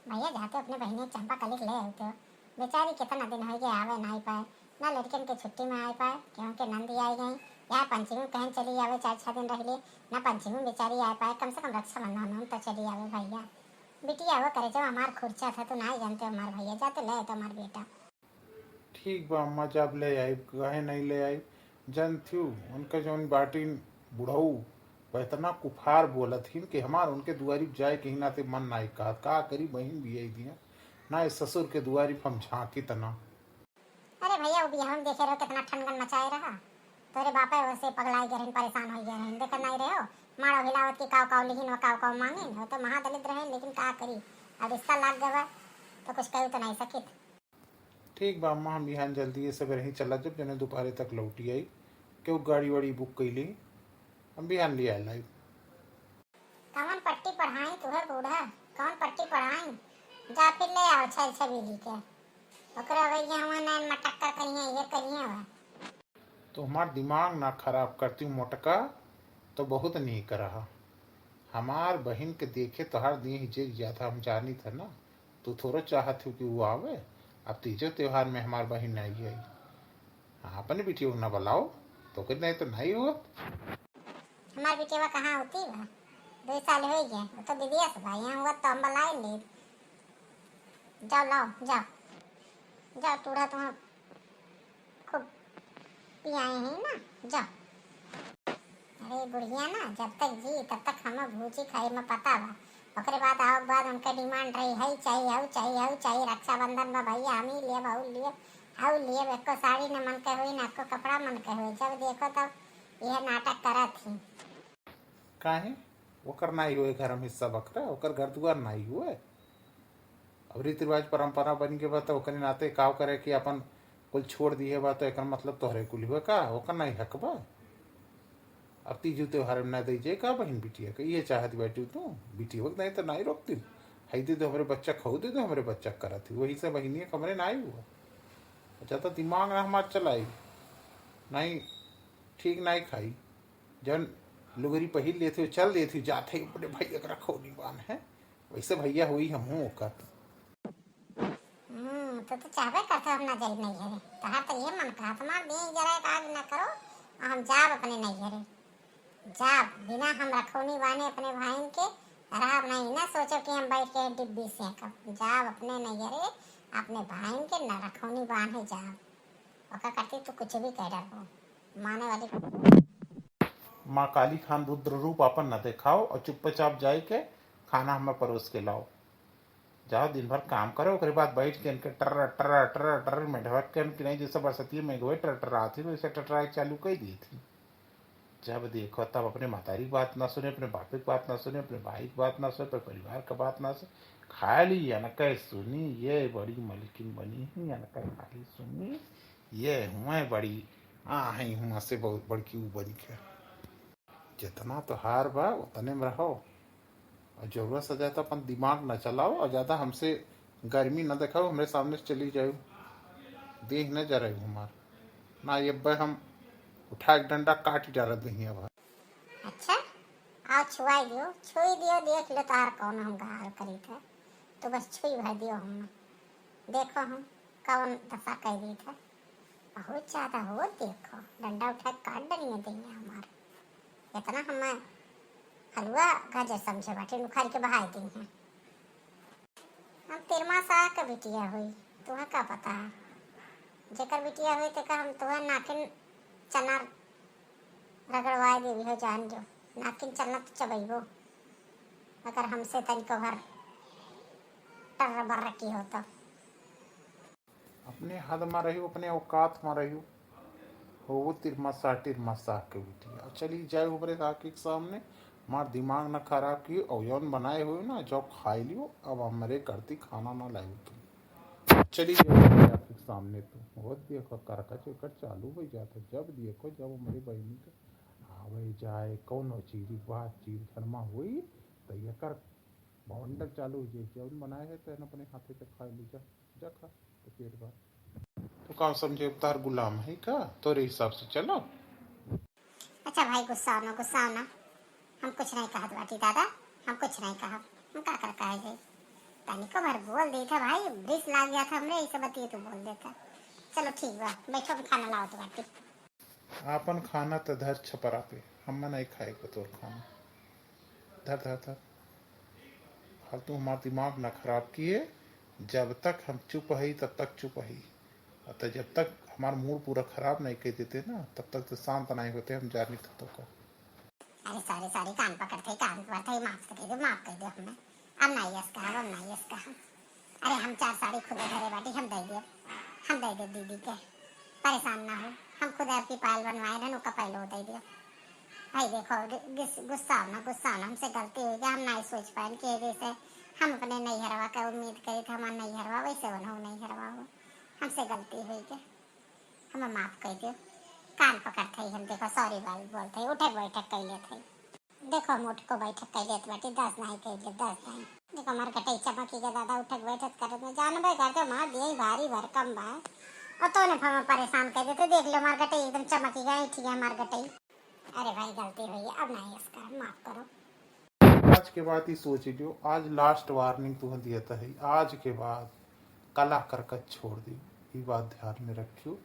भैया जाते अपने बहनी चंपा कलिक ले आते हो। बेचारी कितना दिन हो गए आवे ना ही पाए, ना लड़कियन के छुट्टी में आ पाए क्योंकि नंदी आई गई या पंचमी कहीं चली आवे 4-6 दिन रह ले, ना पंचमी बेचारी आ पाए, कम से कम रक्षाबंधन हम तो चली आवे भैया। बिटिया वो करे जब हमार खुर्चा था तो ना ही जानते हमार भैया जाते ले तो हमार बेटा। ठीक बा अम्मा जब ले आई कहे नहीं ले आई जन थी उनका जौन बाटी बुढ़ऊ वह इतना कुफार बोलत हिन कि हमार उनके दुआरी जाए कहीं ना ते मन ना कहा का करी बहन भी आई दिया ना इस ससुर के दुआरी हम झांकी तना। अरे भैया वो बिहार में देखे रहो कितना ठनगन मचाए रहा, तोरे बापा वैसे पगलाई गए परेशान हो गए देखा नहीं रहे हो। मारो हिलावत की काव काव लेकिन वो काव काव मांगे वो तो महादलित रहे लेकिन का करी, अब रिश्ता लाग गवा तो कुछ कही तो नहीं सकित। ठीक बा अम्मा हम बिहान जल्दी से रही चला जब जने दोपहर तक लौटी आई क्यों गाड़ी वाड़ी बुक कैली हम बिहान ले आए लाई। कौन पट्टी पढ़ाई तुहर बूढ़ा, कौन पट्टी पढ़ाई, जा फिर ले आओ छल छबीली के ओकरा भैया हुआ नैन मटक्कर करिए ये करिए हुआ। तो हमार दिमाग ना खराब करती हूँ मोटका तो बहुत नहीं कर रहा। हमार बहन के देखे तो हर दिन हिजे जाता हम जानी था ना, तू थोड़ा चाहत हो कि वो आवे। अब तीजो त्योहार में हमार बहन नहीं आई, हाँ अपने बेटी ना बुलाओ तो फिर नहीं तो नहीं हो। हमार बेटी कहाँ होती है 2 साल हो गए वो तो दीदी से भाई यहाँ हुआ तो हम बुलाए ले। जाओ लाओ जाओ जाओ टूड़ा तुम खूब पियाए हैं ना जाओ। अरे बुढ़िया ना जब तक जी तब तक हमें भूजी खाई में पता बा, ओकरे बाद आओ बाद उनका डिमांड रही है चाहिए आऊ चाहिए आऊ चाहिए रक्षाबंधन में भैया हम ही लिए बहु लिए आऊ लिए एको साड़ी न मन के हुई न एको कपड़ा मन के हुई, जब देखो तब यह नाटक करत थी। काहे ओकर नहीं हुए घर में हिस्सा बकरा ओकर घर दुआर नहीं हुए। अब रीति रिवाज परंपरा बन के बा तो ओकरे नाते काव करे कि अपन कुल छोड़ दिए बा तो एक मतलब तोहरे कुल हुए का ओकर नहीं हक बा। अब तीजू त्योहार में ना दे जाए का बहन बिटिया का ये चाहती बैठी तू बिटी वक्त नहीं तो नहीं रोकती है दे दो हमारे बच्चा खाऊ दे दो हमारे बच्चा करा थी वही से बहनी कमरे ना आई हुआ ज्यादा दिमाग ना हमार चलाई नहीं ठीक नहीं खाई जन लुगरी पहिल लेते चल देती जाते बड़े भैया का रखो निबान है वैसे भैया हुई हम हूँ ओकर। तो चाहबे करते हम ना जाई नहीं घरे तहार तो ये मन कहा तुम्हार दिन जरा काज न करो हम जाब अपने नहीं घरे जाब बिना हम रखोनी बाने अपने भाई के रहा नहीं ना सोचो कि हम बैठ के डिब्बी से कब जाब अपने नहीं घरे अपने भाई के न रखोनी बाने जाब ओका करती तो कुछ भी कह रहा हो माने वाली। माँ काली खान रुद्र रूप अपन न दिखाओ और चुपचाप जाए के खाना हमें परोस के लाओ जाओ दिन भर काम करो उसके बाद बैठ के इनके टर टर टर टर में ढक के नहीं जैसे बरसती में गए टर टर आती तो इसे टटराई चालू कर दी थी। जब देखो तब अपने मातारी की बात ना सुने अपने बापे की बात ना सुने अपने भाई की बात ना सुने अपने परिवार की बात ना सुने खाली अनक सुनी ये बड़ी मलकिन बनी ही अनक खाली सुनी ये हुआ बड़ी आई हुआ से बहुत बड़की बनी के जितना तो हार बा उतने में रहो और जरूरत से ज्यादा अपन दिमाग न चलाओ और ज्यादा हमसे गर्मी न दिखाओ हमारे सामने से चली जाओ देख न जा रहे हमार ना ये हम उठा एक डंडा काट ही डाल दी अब। अच्छा आओ छुआई दियो छुई दियो देख लो तार कौन हम हाल करी थे तो बस छुई भाई दियो हम देखो हम कौन दशा कह दी था बहुत ज्यादा हो देखो डंडा उठा काट डलिए देंगे हमारे इतना हमें हलवा गाजर समझे बाटे नुखार के बहाई दी हैं हम 13 साल का बिटिया हुई तुम्हें क्या पता है जेकर बिटिया हुई तो हम तुम्हें नाकिन चना रगड़वाए देवी हो जान जो नाकिन चना तो चबैबो अगर हमसे तनिको भर टर बर की हो तो अपने हद में रही अपने औकात में रही हो तिरमसा के बिटिया चली जाए ऊपर आके सामने मार दिमाग न खराब की और यौन बनाए हुए ना जो खाई लियो अब हमारे करती खाना ना लाई तुम चली जाए सामने तो बहुत देखो करका चेकर चालू हो जाता जब देखो जब हमारी बहनी का आवे जाए कौन चीज बात चीज शर्मा हुई तो ये कर बवंडर चालू हो जाए जौन बनाए है तो अपने हाथे से खा ली जा खा तो पेट बार तो काम समझे उतार गुलाम है का तोरे हिसाब से चलो। अच्छा भाई गुस्सा ना हम कुछ नहीं कहा बाटी दादा हम कुछ नहीं कहा हम क्या कर कहे तनी को भर बोल दी था भाई, ब्रिस लाग गया था हमरे, ऐसे बतिए तू बोल देता। चलो ठीक बा, बैठो हम खाना लाओ तो बाटी। आपन खाना तो धर छपरा पे, हम नहीं खाएगा तोर खाना। धर धर धर, फालतू हमारा दिमाग ना खराब किए। जब तक हम चुप है तब तक चुप है, तो जब तक हमारा मूड पूरा खराब नहीं कर देते ना, तब तक तो शांत नहीं होते हम। जानी तो का अरे सॉरी सॉरी, कान पकड़ते कान पकड़ते, माफ कर दो माफ कर दो हमें। अब नहीं यस कहा, अब नहीं यस कहा। अरे हम 4 साड़ी खुद धरे बाटी, हम दे दिए, हम दे दे दीदी के, परेशान ना हो। हम खुद आपकी पायल बनवाए ना, उनका पहले दे दियो। भाई देखो गुस्सा होना, गुस्सा होना, हमसे गलती हुई, हम नहीं सोच पाए कि जैसे हम अपने नहीं हरवा का उम्मीद करी था, हमारा नहीं हरवा वैसे बनो नहीं हरवा हो। हमसे गलती हुई के हमें माफ कर दियो। कान पकड़ते ही हम देखो सॉरी बाल बोलते उठक बैठक कर लेते। देखो हम उठ को बैठक कर लेते बाटी, 10 नहीं कर ले 10 नहीं। देखो हमारे कटई चमकी के दादा उठक बैठक करत में जानबे करते, मार दिए भारी भरकम बा और तो ने हमें परेशान कर देते। देख लो हमारे गटई एकदम चमकी गई, ठीक है हमारे गटई। अरे भाई गलती हुई है, अब नहीं इसका माफ करो। आज के बाद ही सोच लियो, आज लास्ट वार्निंग तू दिया था है। आज के बाद कला करकत छोड़ दी, ये बात ध्यान में रखियो।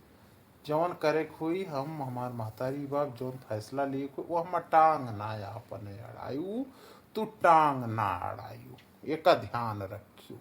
जौन करे हुई हम हमार महतारी बाप जौन फैसला लिए वो हम टांग ना अपने अड़ायू, तू टांग ना अड़ायू, एक ध्यान रखियो।